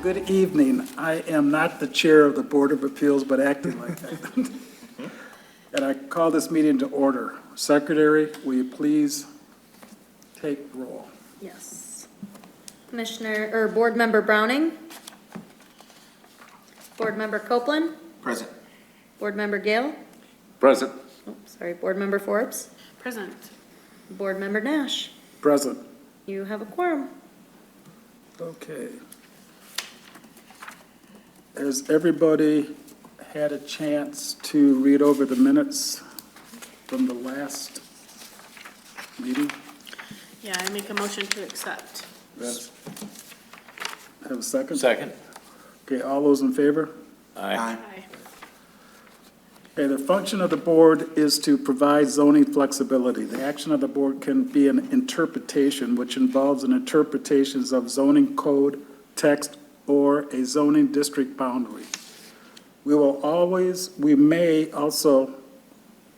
Good evening. I am not the chair of the Board of Appeals, but acting like that. And I call this meeting to order. Secretary, will you please take roll? Yes. Board Member Browning? Board Member Copeland? Present. Board Member Gale? Present. Oh, sorry, Board Member Forbes? Present. Board Member Nash? Present. You have a quorum. Okay. Has everybody had a chance to read over the minutes from the last meeting? Yeah, I make a motion to accept. Yes. Have a second? Second. Okay, all those in favor? Aye. Aye. Okay, the function of the board is to provide zoning flexibility. The action of the board can be an interpretation, which involves an interpretations of zoning code, text, or a zoning district boundary. We may also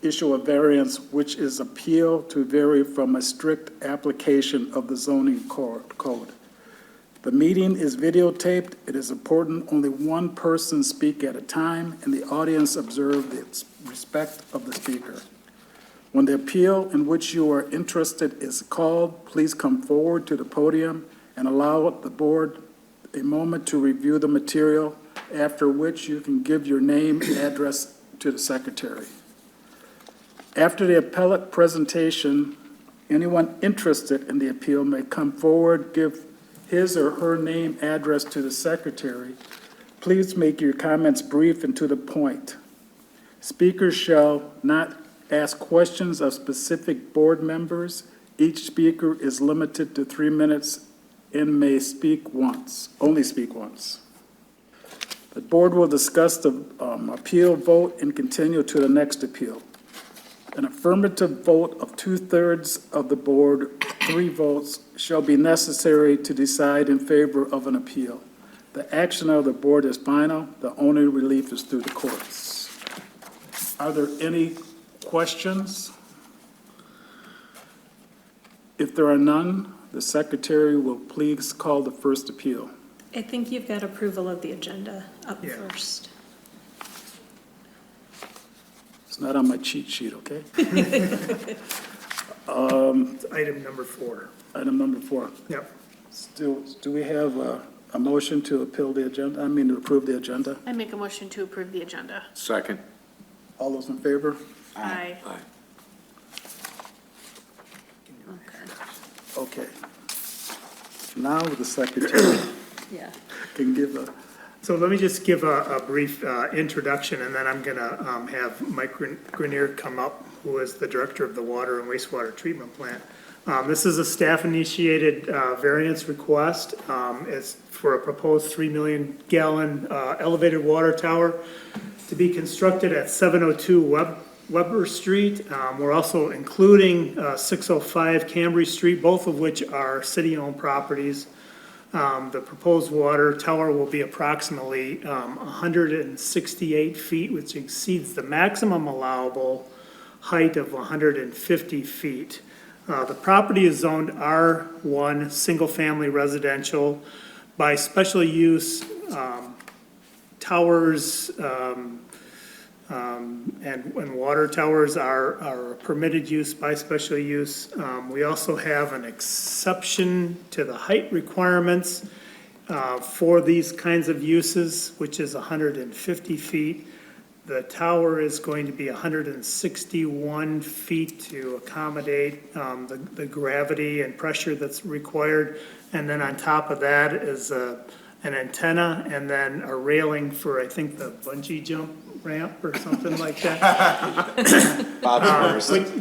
issue a variance which is appeal to vary from a strict application of the zoning code. The meeting is videotaped. It is important only one person speak at a time, and the audience observe the respect of the speaker. When the appeal in which you are interested is called, please come forward to the podium and allow the board a moment to review the material, after which you can give your name and address to the secretary. After the appellate presentation, anyone interested in the appeal may come forward, give his or her name, address to the secretary. Please make your comments brief and to the point. Speakers shall not ask questions of specific board members. Each speaker is limited to 3 minutes and may speak once, only speak once. The board will discuss the appeal, vote, and continue to the next appeal. An affirmative vote of 2/3 of the board, 3 votes, shall be necessary to decide in favor of an appeal. The action of the board is final. The only relief is through the courts. Are there any questions? If there are none, the secretary will please call the first appeal. I think you've got approval of the agenda up Yeah. first. It's not on my cheat sheet, okay? Item number 4. Item number 4. Yep. Do we have a motion to approve the agenda? I make a motion to approve the agenda. Second. All those in favor? Aye. Aye. Okay. Now the secretary Yeah. can give a, So let me just give a brief introduction, and then I'm going to have Mike Grenier come up, who is the director of the Water and Wastewater Treatment Plant. This is a staff-initiated variance request. It's for a proposed 3 million gallon elevated water tower to be constructed at 702 Weber Street. We're also including 605 Cambry Street, both of which are city-owned properties. The proposed water tower will be approximately 168 feet, which exceeds the maximum allowable height of 150 feet. The property is zoned R1, single-family residential. By special use, towers and water towers are permitted use by special use. We also have an exception to the height requirements for these kinds of uses, which is 150 feet. The tower is going to be 161 feet to accommodate the gravity and pressure that's required. And then on top of that is an antenna and then a railing for, I think, the bungee jump ramp or something like that.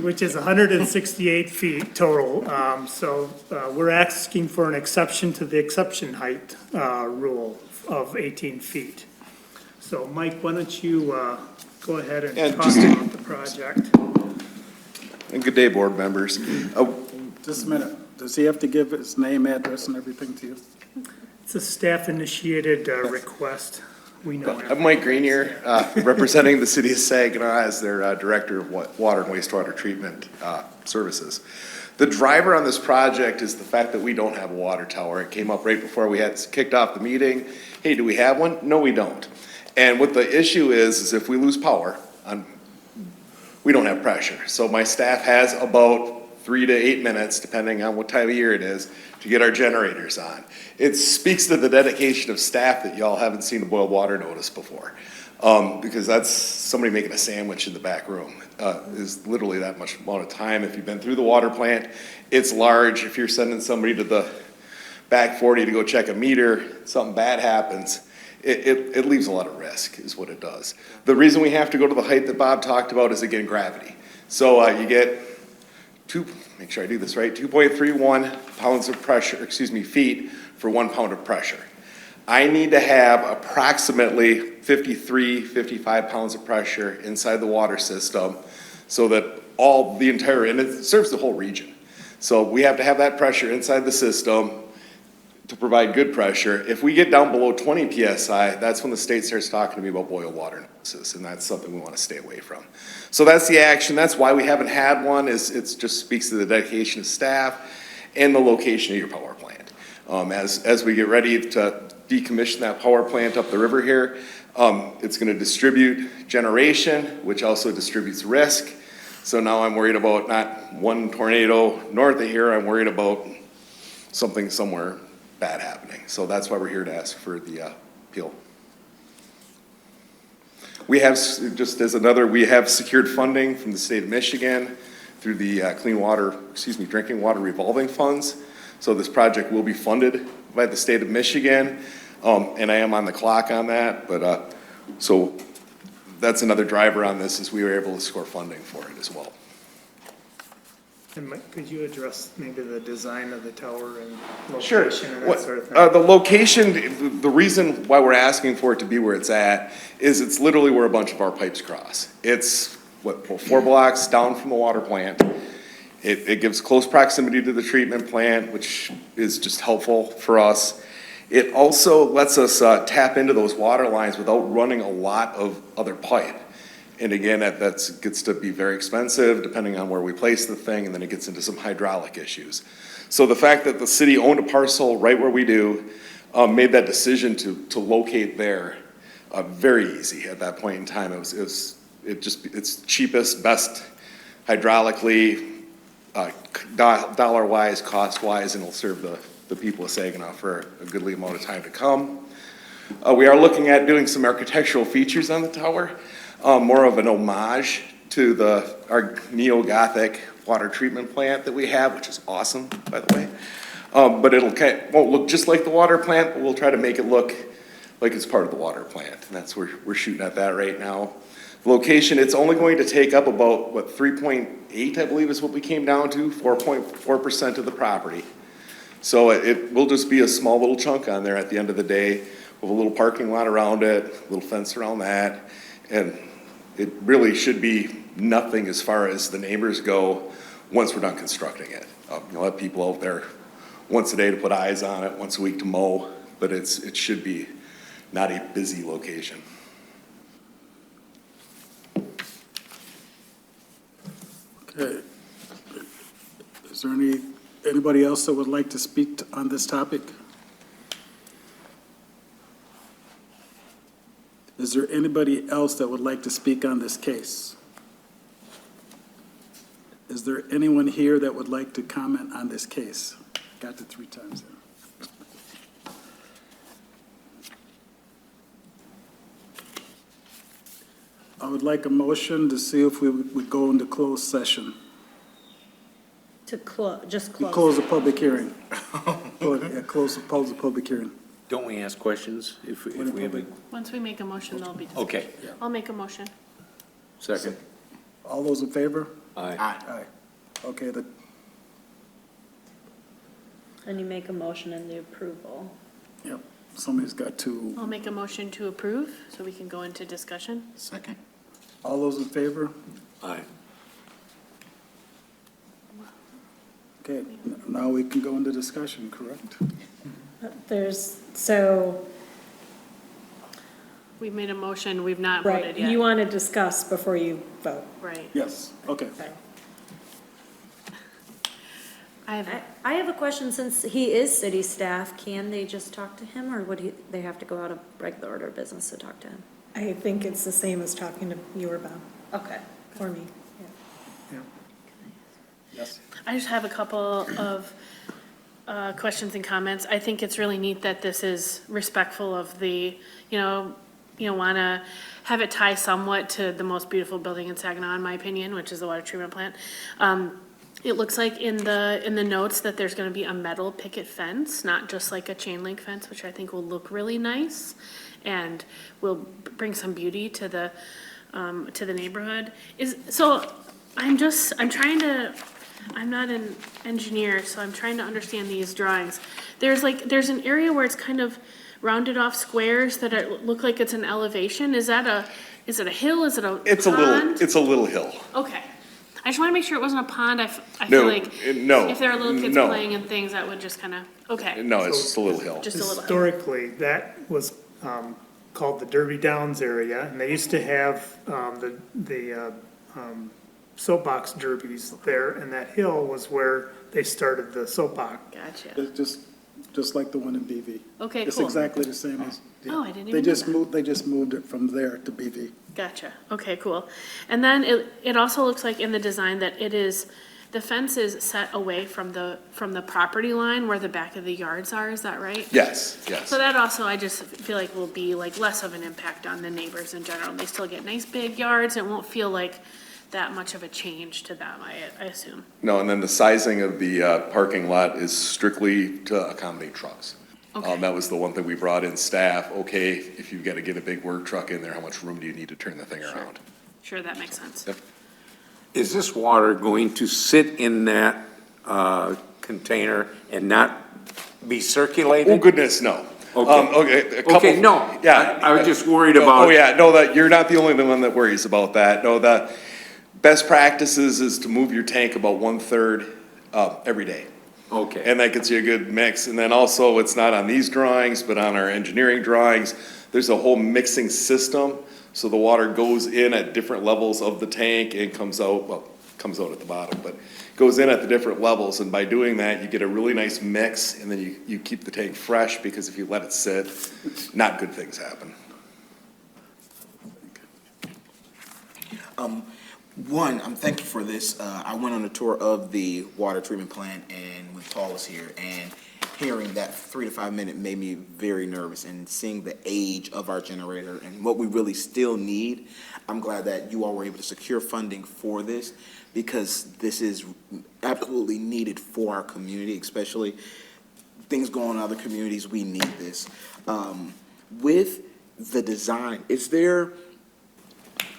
Which is 168 feet total. So we're asking for an exception to the exception height rule of 18 feet. So Mike, why don't you go ahead and talk about the project? And good day, board members. just a minute. Does he have to give his name, address, and everything to you? It's a staff-initiated request. We know. I'm Mike Greenier, representing the city of Saginaw as their Director of Water and Wastewater Treatment Services. The driver on this project is the fact that we don't have a water tower. It came up right before we had kicked off the meeting. Hey, do we have one? No, we don't. And what the issue is if we lose power, we don't have pressure. So my staff has about 3 to 8 minutes, depending on what time of year it is, to get our generators on. It speaks to the dedication of staff that y'all haven't seen a boiled water notice before. Because that's somebody making a sandwich in the back room, is literally that much amount of time. If you've been through the water plant, it's large. If you're sending somebody to the back 40 to go check a meter, something bad happens, it leaves a lot of risk, is what it does. The reason we have to go to the height that Bob talked about is, again, gravity. So you get make sure I do this right, 2.31 pounds of pressure, feet for 1 pound of pressure. I need to have approximately 53, 55 pounds of pressure inside the water system so that and it serves the whole region. So we have to have that pressure inside the system to provide good pressure. If we get down below 20 PSI, that's when the state starts talking to me about boiled water notices, and that's something we want to stay away from. So that's the action. That's why we haven't had one, it just speaks to the dedication of staff and the location of your power plant. As we get ready to decommission that power plant up the river here, it's going to distribute generation, which also distributes risk. So now I'm worried about not one tornado north of here, I'm worried about something somewhere bad happening. So that's why we're here to ask for the appeal. We have, we have secured funding from the state of Michigan through the drinking water revolving funds. So this project will be funded by the state of Michigan, and I am on the clock on that, but so that's another driver on this, is we were able to score funding for it as well. And Mike, could you address maybe the design of the tower and Sure. location and that sort of thing? The location, the reason why we're asking for it to be where it's at is it's literally where a bunch of our pipes cross. It's 4 blocks down from the water plant. It gives close proximity to the treatment plant, which is just helpful for us. It also lets us tap into those water lines without running a lot of other pipe. And again, that gets to be very expensive depending on where we place the thing, and then it gets into some hydraulic issues. So the fact that the city owned a parcel right where we do, made that decision to locate there very easy at that point in time. It's cheapest, best hydraulically, dollar-wise, cost-wise, and it'll serve the people of Saginaw for a goodly amount of time to come. We are looking at doing some architectural features on the tower. More of an homage to our neo-Gothic water treatment plant that we have, which is awesome, by the way. But won't look just like the water plant, but we'll try to make it look like it's part of the water plant. And that's where we're shooting at that right now. Location, it's only going to take up about, 3.8, I believe is what we came down to, 4.4% of the property. So it will just be a small little chunk on there at the end of the day, with a little parking lot around it, a little fence around that. And it really should be nothing as far as the neighbors go once we're done constructing it. You'll have people out there once a day to put eyes on it, once a week to mow, but it should be not a busy location. Okay. Is there anybody else that would like to speak on this topic? Is there anybody else that would like to speak on this case? Is there anyone here that would like to comment on this case? Got it 3 times there. I would like a motion to see if we would go into closed session. To just close. Close the public hearing. Close the public hearing. Don't we ask questions if we have a, Once we make a motion, there'll be discussion. okay, I'll make a motion. second? All those in favor? Aye. Aye. Okay, And you make a motion in the approval. yep, somebody's got to, I'll make a motion to approve, so we can go into discussion. Second. all those in favor? Aye. Okay, now we can go into discussion, correct? we made a motion, we've not Right, voted you yet. want to discuss before you vote. Right. Yes, okay. Okay. I have a question, since he is city staff, can they just talk to him, or they have to go out of regular order of business to talk to him? I think it's the same as talking to you or Bob, Okay. for me. Yes. I just have a couple of questions and comments. I think it's really neat that this is respectful of the, want to have it tie somewhat to the most beautiful building in Saginaw, in my opinion, which is the water treatment plant. It looks like in the notes that there's going to be a metal picket fence, not just like a chain link fence, which I think will look really nice and will bring some beauty to the neighborhood. I'm not an engineer, so I'm trying to understand these drawings. There's an area where it's kind of rounded off squares that look like it's an elevation. Is it a hill? Is it a It's pond? it's a little hill. Okay. I just want to make sure it wasn't a pond. I No, feel like no, if there are little kids no. playing and things, that would just kind of, okay, No, it's just a little hill. just a little. Historically, that was called the Derby Downs area, and they used to have the soapbox derbies there, and that hill was where they started the soapbox. Gotcha. It's just like the one in BV. Okay, It's cool. exactly the same as. Oh, I didn't They even know just that. moved, they just moved it from there to BV. Gotcha. Okay, cool. And then it also looks like in the design that the fence is set away from the property line where the back of the yards are, is that right? Yes, yes. So that also, I just feel like will be like less of an impact on the neighbors in general. They still get nice big yards. It won't feel like that much of a change to them, I assume. No, and then the sizing of the parking lot is strictly to accommodate trucks. Okay. That was the one thing we brought in staff. Okay, if you've got to get a big work truck in there, how much room do you need to turn the thing around? Sure, that makes sense. Yep. Is this water going to sit in that container and not be Oh, circulated? goodness, no. Okay. Okay, a couple. Okay, no. Yeah. I was just worried No, about. Oh, yeah, no, that, you're not the only one that worries about that. No, the best practices is to move your tank about 1/3 every day. Okay. And that gets you a good mix. And then also, it's not on these drawings, but on our engineering drawings, there's a whole mixing system. So the water goes in at different levels of the tank and comes out at the bottom, but goes in at the different levels. And by doing that, you get a really nice mix, and then you keep the tank fresh, because if you let it sit, not good things happen. One, I'm thankful for this. I went on a tour of the water treatment plant and when Paul was here, and hearing that 3 to 5 minute made me very nervous, and seeing the age of our generator and what we really still need. I'm glad that you all were able to secure funding for this, because this is absolutely needed for our community, especially things going on in other communities. We need this. With the design, is there,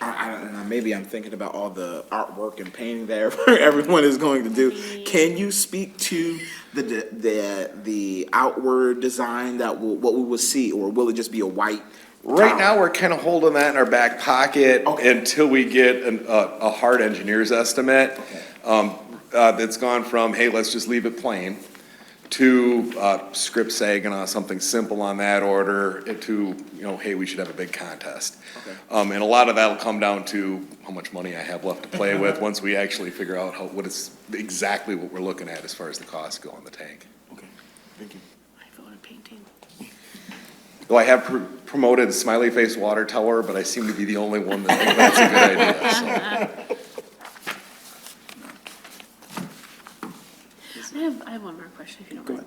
I don't know, maybe I'm thinking about all the artwork and painting that everyone is going to do. Can you speak to the outward design what we will see, or will it just be a white? Right now, we're kind of holding that in our back pocket Okay. until we get a hard engineer's estimate. That's gone from, hey, let's just leave it plain, to script Saginaw, something simple on that order, to, hey, we should have a big contest. Okay. And a lot of that'll come down to how much money I have left to play with once we actually figure out what we're looking at as far as the costs go on the tank. Okay, thank you. I voted painting. Though I have promoted Smiley Face Water Tower, but I seem to be the only one that thinks that's a good idea, so. I have one more question, if you don't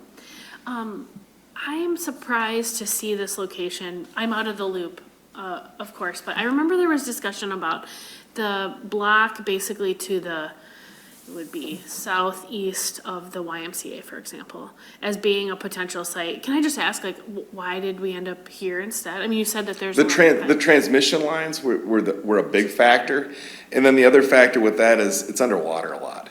mind. I am surprised to see this location. I'm out of the loop, of course, but I remember there was discussion about the block basically to it would be southeast of the YMCA, for example, as being a potential site. Can I just ask, why did we end up here instead? I mean, you said that there's. The transmission lines were a big factor, and then the other factor with that is it's underwater a lot.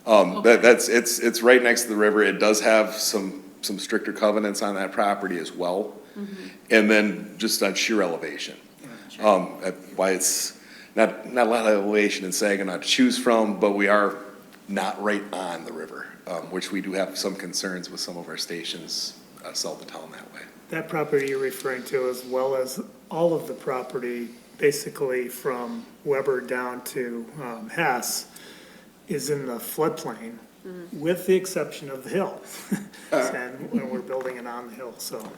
It's right next to the river. It does have some stricter covenants on that property as well. Mm-hmm. And then just on sheer elevation. Why it's not a lot of elevation in Saginaw to choose from, but we are not right on the river, which we do have some concerns with some of our stations south of town that way. That property you're referring to, as well as all of the property, basically from Weber down to Hess, is in the floodplain, with the exception of the hill. And when we're building it on the hill, so.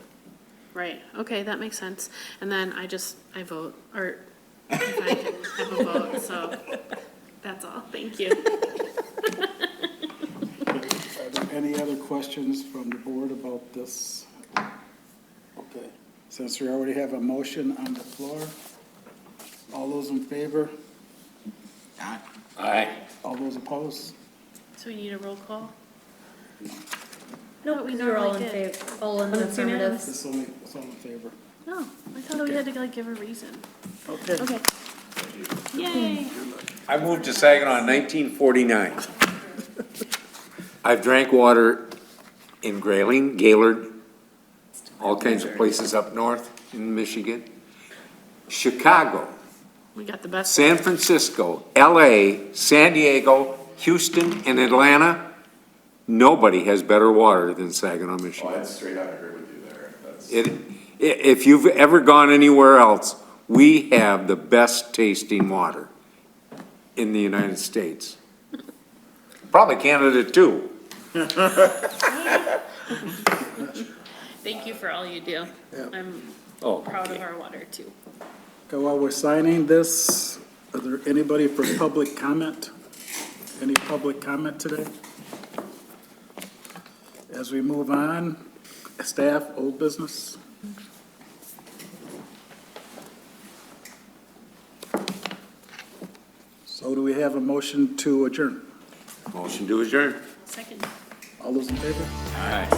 Right, okay, that makes sense. And then I vote, or if I can have a vote, so that's all, thank you. Are there any other questions from the board about this? Okay, since we already have a motion on the floor, all those in favor? Aye. All those opposed? So we need a roll call? No, we we're all normally in did. favor, all in the It's unanimous. affirmative. It's all in favor. No, I thought we had to like give a reason. Okay. Okay. Yay. I moved to Saginaw in 1949. I've drank water in Grayling, Gaylord, all kinds of places up north in Michigan, Chicago, We got the best. San Francisco, LA, San Diego, Houston, and Atlanta. Nobody has better water than Saginaw, Michigan. I'd straight up agree with you there. That's. If you've ever gone anywhere else, we have the best tasting water in the United States. Probably Canada too. Thank you for all you do. Yeah. I'm Oh, proud of our water too. Okay, while we're signing this, are there anybody for public comment? Any public comment today? As we move on, staff, old business? So do we have a motion to adjourn? motion to adjourn. Second. All those in favor? Aye.